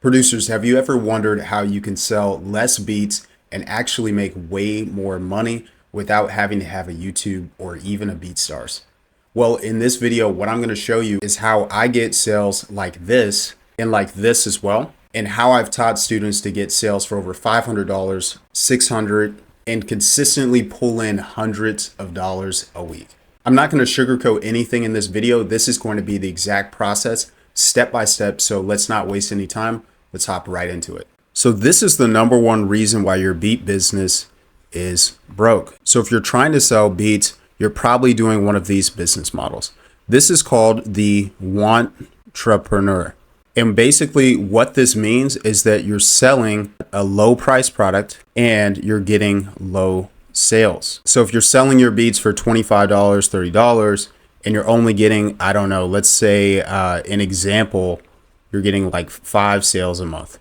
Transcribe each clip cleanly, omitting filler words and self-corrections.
Producers, have you ever wondered how you can sell less beats and actually make way more money without having to have a YouTube or even a BeatStars? Well, in this video, what I'm going to show you is how I get sales like this and like this as well, and how I've taught students to get sales for over $500, $600, and consistently pull in hundreds of dollars a week. I'm not going to sugarcoat anything in this video. This is going to be the exact process, step by step. So let's not waste any time. Let's hop right into it. So this is the number one reason why your beat business is broke. So if you're trying to sell beats, you're probably doing one of these business models. This is called the wantrepreneur. And basically what this means is that you're selling a low price product and you're getting low sales. So if you're selling your beats for $25, $30, and you're only getting, I don't know, let's say an example, you're getting like 5 sales a month.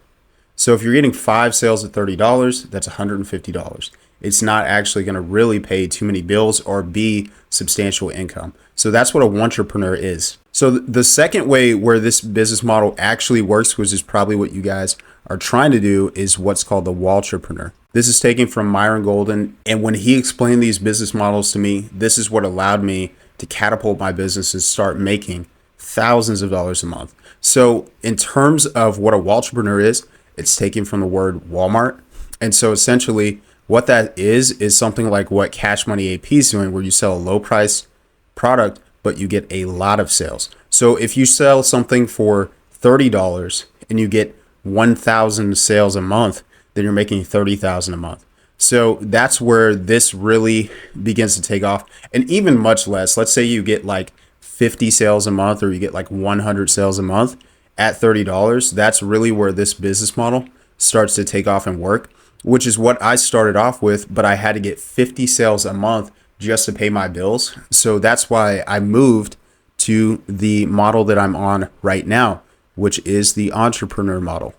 So if you're getting 5 sales at $30, that's $150. It's not actually going to really pay too many bills or be substantial income. So that's what a wantrepreneur is. So the second way where this business model actually works, which is probably what you guys are trying to do, is what's called the wantrepreneur. This is taken from Myron Golden. And when he explained these business models to me, this is what allowed me to catapult my business and start making thousands of dollars a month. So in terms of what a wantrepreneur is, it's taken from the word Walmart. And so essentially what that is something like what Cash Money AP is doing, where you sell a low price product, but you get a lot of sales. So if you sell something for $30 and you get 1,000 sales a month, then you're making 30,000 a month. So that's where this really begins to take off. And even much less, let's say you get like 50 sales a month, or you get like 100 sales a month at $30. That's really where this business model starts to take off and work, which is what I started off with, but I had to get 50 sales a month just to pay my bills. So that's why I moved to the model that I'm on right now, which is the entrepreneur model.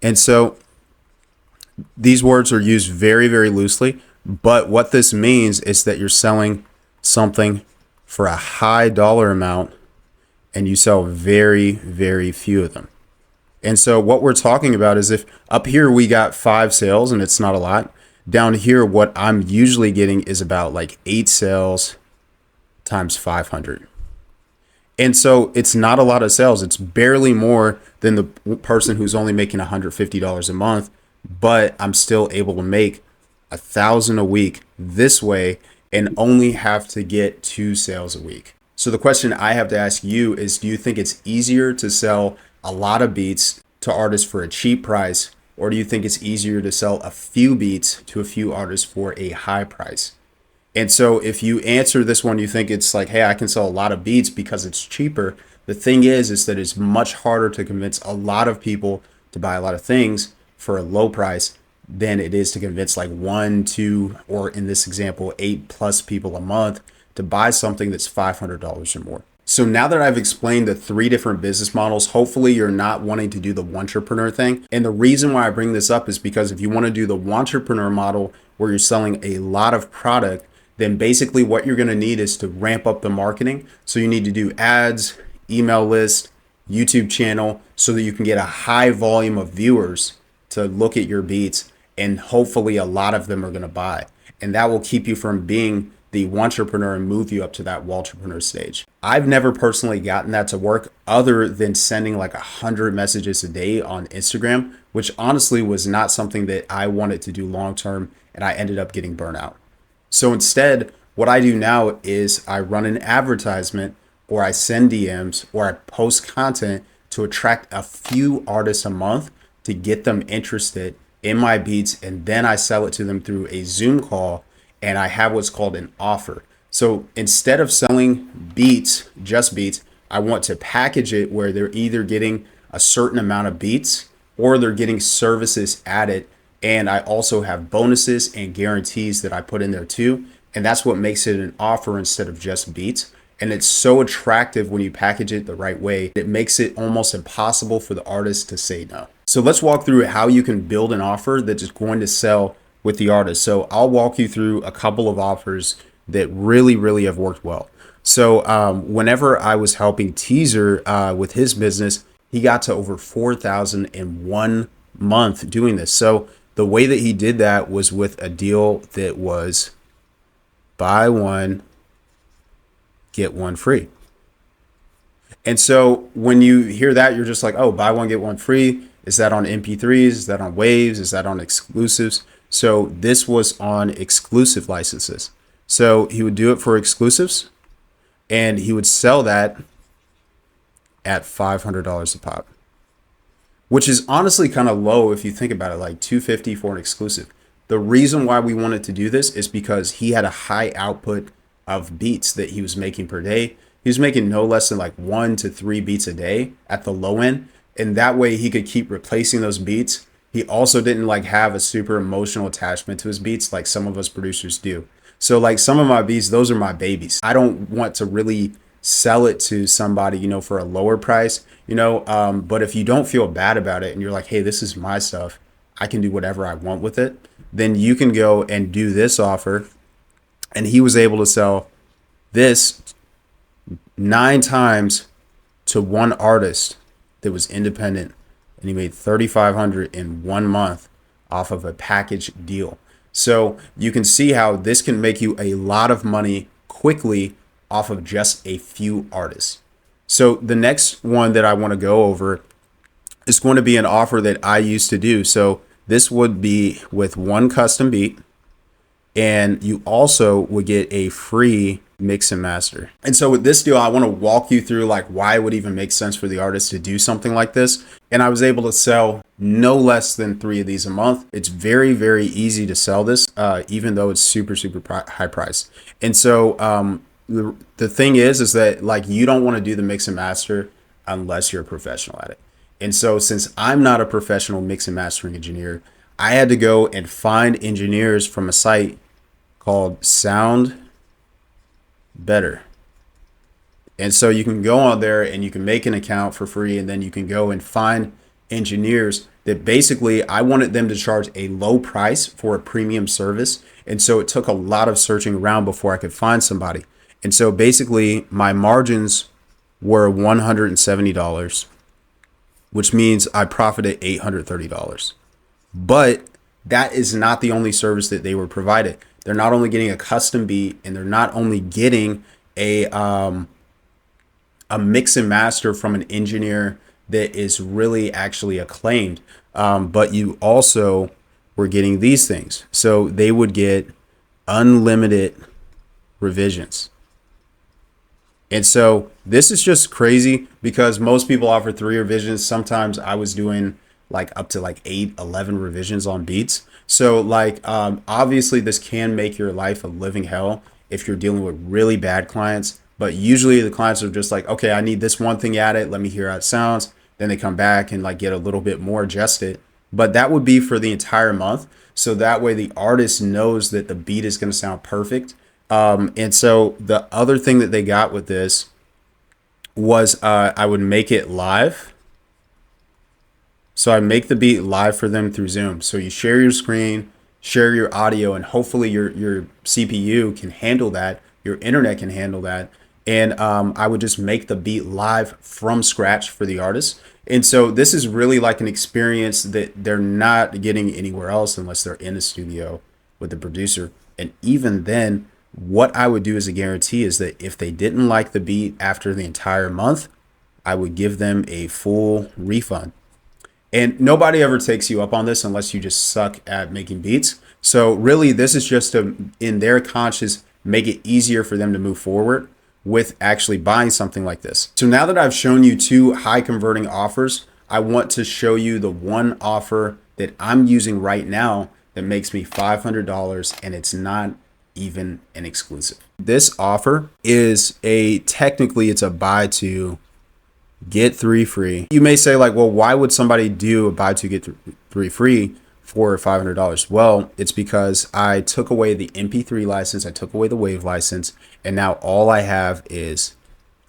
And so these words are used very, very loosely, but what this means is that you're selling something for a high dollar amount and you sell very, very few of them. And so what we're talking about is, if up here we got 5 sales and it's not a lot, down here what I'm usually getting is about like 8 sales times 500. And so it's not a lot of sales. It's barely more than the person who's only making $150 a month, but I'm still able to make 1,000 a week this way and only have to get 2 sales a week. So the question I have to ask you is, do you think it's easier to sell a lot of beats to artists for a cheap price, or do you think it's easier to sell a few beats to a few artists for a high price? And so if you answer this one, you think it's like, hey, I can sell a lot of beats because it's cheaper. The thing is that it's much harder to convince a lot of people to buy a lot of things for a low price than it is to convince like 1, 2, or in this example, 8+ people a month to buy something that's $500 or more. So now that I've explained the 3 different business models, hopefully you're not wanting to do the wantrepreneur thing. And the reason why I bring this up is because if you want to do the wantrepreneur model where you're selling a lot of product, then basically what you're going to need is to ramp up the marketing. So you need to do ads, email list, YouTube channel, so that you can get a high volume of viewers to look at your beats, and hopefully a lot of them are going to buy. And that will keep you from being the wantrepreneur and move you up to that wantrepreneur stage. I've never personally gotten that to work other than sending like 100 messages a day on Instagram, which honestly was not something that I wanted to do long term, and I ended up getting burnt out. So instead, what I do now is I run an advertisement, or I send DMs, or I post content to attract a few artists a month to get them interested in my beats, and then I sell it to them through a Zoom call, and I have what's called an offer. So instead of selling beats, just beats, I want to package it where they're either getting a certain amount of beats or they're getting services added. And I also have bonuses and guarantees that I put in there too. And that's what makes it an offer instead of just beats. And it's so attractive when you package it the right way. It makes it almost impossible for the artist to say no. So let's walk through how you can build an offer that is going to sell with the artist. So I'll walk you through a couple of offers that really have worked well. So whenever I was helping Teaser with his business, He got to over 4,000 in 1 month doing this. So the way that he did that was with a deal that was buy one, get one free. And so when you hear that, you're just like, oh, buy one, get one free. Is that on MP3s? Is that on waves? Is that on exclusives? So this was on exclusive licenses. So he would do it for exclusives, and he would sell that at $500 a pop, which is honestly kind of low if you think about it, like $250 for an exclusive. The reason why we wanted to do this is because he had a high output of beats that he was making per day. He was making no less than like 1 to 3 beats a day at the low end. And that way he could keep replacing those beats. He also didn't like have a super emotional attachment to his beats like some of us producers do. So like some of my beats, those are my babies. I don't want to really sell it to somebody, for a lower price, but if you don't feel bad about it and you're like, hey, this is my stuff, I can do whatever I want with it, then you can go and do this offer. And he was able to sell this 9 times to one artist that was independent, and he made $3,500 in 1 month off of a package deal. So you can see how this can make you a lot of money quickly off of just a few artists. So the next one that I want to go over is going to be an offer that I used to do. So this would be with one custom beat, and you also would get a free mix and master. And so with this deal, I want to walk you through like why it would even make sense for the artist to do something like this. And I was able to sell no less than 3 of these a month. It's very, very easy to sell this, even though it's super, super high price. And so the thing is that like you don't want to do the mix and master unless you're a professional at it. And so since I'm not a professional mix and mastering engineer, I had to go and find engineers from a site called Sound Better. And so you can go on there and you can make an account for free, and then you can go and find engineers that basically I wanted them to charge a low price for a premium service. And so it took a lot of searching around before I could find somebody. And so basically my margins were $170, which means I profited $830. But that is not the only service that they were provided. They're not only getting a custom beat, and they're not only getting a mix and master from an engineer that is really actually acclaimed, but you also were getting these things. So they would get unlimited revisions. And so this is just crazy because most people offer 3 revisions. Sometimes I was doing like up to like 8, 11 revisions on beats. So like, obviously this can make your life a living hell if you're dealing with really bad clients, but usually the clients are just like, okay, I need this one thing added. Let me hear how it sounds. Then they come back and like get a little bit more adjusted, but that would be for the entire month. So that way the artist knows that the beat is going to sound perfect. And so the other thing that they got with this was, I would make it live. So I make the beat live for them through Zoom. So you share your screen, share your audio, and hopefully your CPU can handle that. Your internet can handle that. And I would just make the beat live from scratch for the artist. And so this is really like an experience that they're not getting anywhere else unless they're in a studio with the producer. And even then, what I would do as a guarantee is that if they didn't like the beat after the entire month, I would give them a full refund. And nobody ever takes you up on this unless you just suck at making beats. So really, this is just to, in their conscience, make it easier for them to move forward with actually buying something like this. So now that I've shown you 2 high converting offers, I want to show you the one offer that I'm using right now that makes me $500, and it's not even an exclusive. This offer is technically it's a buy 2 get 3 free. You may say like, well, why would somebody do a buy 2 get 3 free for $500? Well, it's because I took away the MP3 license, I took away the wave license, and now all I have is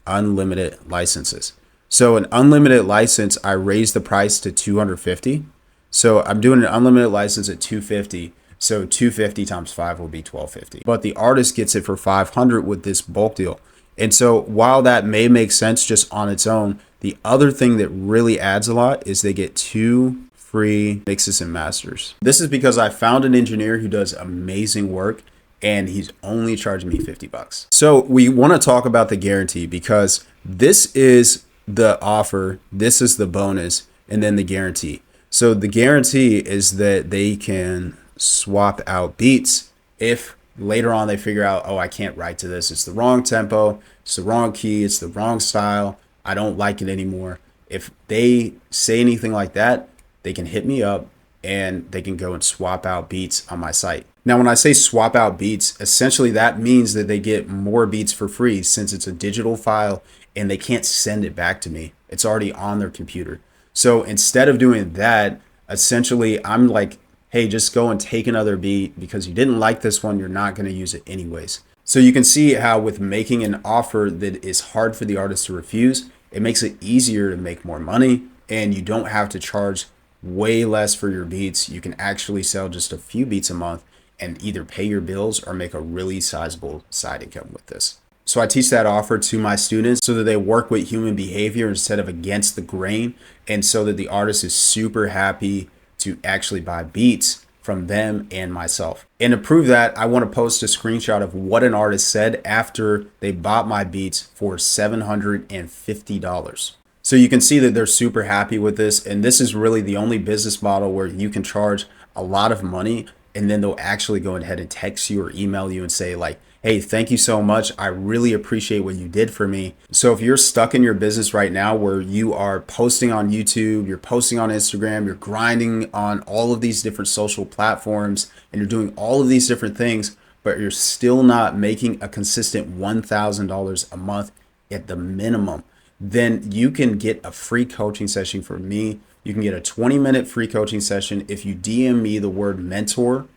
unlimited licenses. So an unlimited license, I raised the price to $250. So I'm doing an unlimited license at $250. So $250 times 5 will be $1250. But the artist gets it for $500 with this bulk deal. And so while that may make sense just on its own, The other thing that really adds a lot is they get 2 free mixes and masters. This is because I found an engineer who does amazing work and he's only charging me 50 bucks. So we want to talk about the guarantee because this is the offer, this is the bonus, and then the guarantee. So the guarantee is that they can swap out beats if later on they figure out, oh, I can't write to this. It's the wrong tempo, it's the wrong key, it's the wrong style. I don't like it anymore. If they say anything like that, they can hit me up and they can go and swap out beats on my site. Now, when I say swap out beats, essentially that means that they get more beats for free since it's a digital file and they can't send it back to me. It's already on their computer. So instead of doing that, essentially I'm like, hey, just go and take another beat because you didn't like this one. You're not going to use it anyways. So you can see how with making an offer that is hard for the artist to refuse, it makes it easier to make more money and you don't have to charge way less for your beats. You can actually sell just a few beats a month and either pay your bills or make a really sizable side income with this. So I teach that offer to my students so that they work with human behavior instead of against the grain, and so that the artist is super happy to actually buy beats from them and myself. And to prove that, I want to post a screenshot of what an artist said after they bought my beats for $750. So you can see that they're super happy with this. And this is really the only business model where you can charge a lot of money and then they'll actually go ahead and text you or email you and say like, hey, thank you so much. I really appreciate what you did for me. So if you're stuck in your business right now where you are posting on YouTube, you're posting on Instagram, you're grinding on all of these different social platforms, and you're doing all of these different things, but you're still not making a consistent $1,000 a month at the minimum, then you can get a free coaching session from me. You can get a 20-minute free coaching session if you DM me the word mentor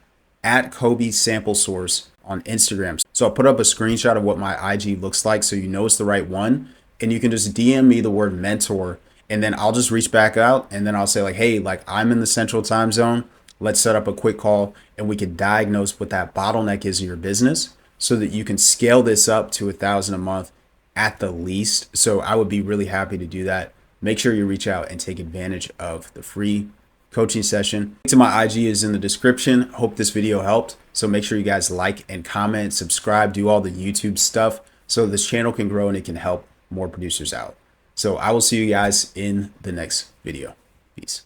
at Kobe Sample Source on Instagram. So I'll put up a screenshot of what my IG looks like so you know it's the right one. And you can just DM me the word mentor and then I'll just reach back out and then I'll say like, hey, like I'm in the central time zone. Let's set up a quick call and we can diagnose what that bottleneck is in your business so that you can scale this up to 1,000 a month at the least. So I would be really happy to do that. Make sure you reach out and take advantage of the free coaching session. Link to my IG is in the description. Hope this video helped. So make sure you guys like and comment, subscribe, do all the YouTube stuff so this channel can grow and it can help more producers out. So I will see you guys in the next video. Peace.